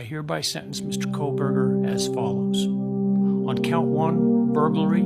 I hereby sentence Mr. Kohberger as follows. On count 1, burglary,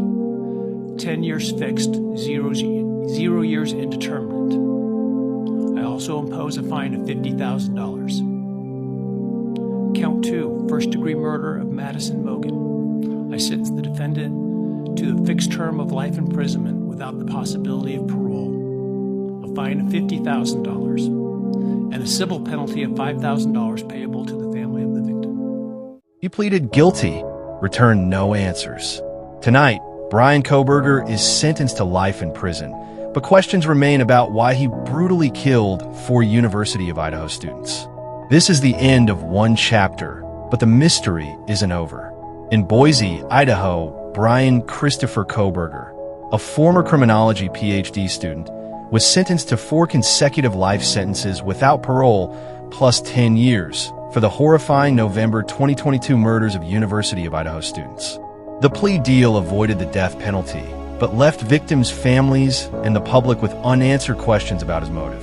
10 years fixed, 0 years indeterminate. I also impose a fine of $50,000. Count 2, first-degree murder of Madison Mogan. I sentence the defendant to a fixed term of life imprisonment without the possibility of parole, a fine of $50,000, and a civil penalty of $5,000 payable to the family of the victim. He pleaded guilty, returned no answers. Tonight, Bryan Kohberger is sentenced to life in prison, but questions remain about why he brutally killed 4 University of Idaho students. This is the end of one chapter, but the mystery isn't over. In Boise, Idaho, Bryan Christopher Kohberger, a former criminology PhD student, was sentenced to 4 consecutive life sentences without parole, plus 10 years, for the horrifying November 2022 murders of University of Idaho students. The plea deal avoided the death penalty, but left victims' families and the public with unanswered questions about his motive.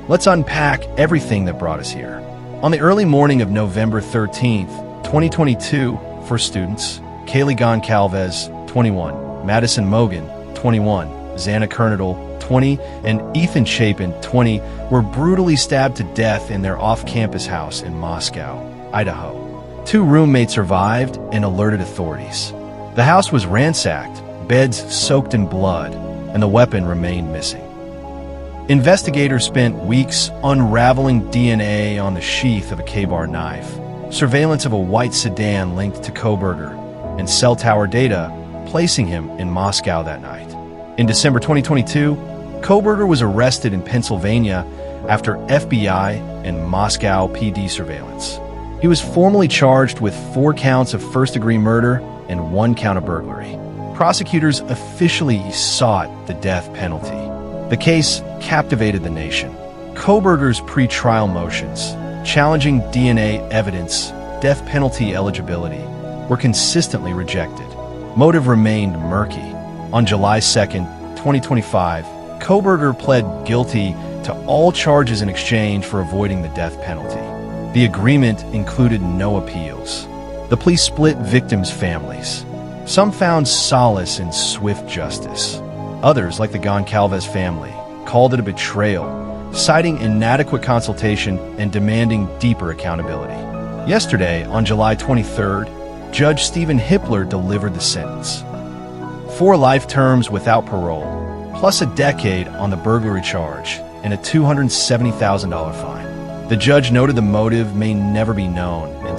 Let's unpack everything that brought us here. On the early morning of November 13th, 2022, 4 students, Kaylee Goncalves, 21, Madison Mogan, 21, Xana 20, and Ethan Chapin, 20, were brutally stabbed to death in their off-campus house in Moscow, Idaho. 2 roommates survived and alerted authorities. The house was ransacked, beds soaked in blood, and the weapon remained missing. Investigators spent weeks unraveling DNA on the sheath of a K-bar knife, surveillance of a white sedan linked to Kohberger, and cell tower data placing him in Moscow that night. In December 2022, Kohberger was arrested in Pennsylvania after FBI and Moscow PD surveillance. He was formally charged with 4 counts of first-degree murder and 1 count of burglary. Prosecutors officially sought the death penalty. The case captivated the nation. Kohberger's pre-trial motions, challenging DNA evidence, death penalty eligibility, were consistently rejected. Motive remained murky. On July 2nd, 2025, Kohberger pled guilty to all charges in exchange for avoiding the death penalty. The agreement included no appeals. The plea split victims' families. Some found solace in swift justice. Others, like the Goncalves family, called it a betrayal, citing inadequate consultation and demanding deeper accountability. Yesterday, on July 23rd, Judge Stephen Hippler delivered the sentence. 4 life terms without parole, plus a decade on the burglary charge and a $270,000 fine. The judge noted the motive may never be known and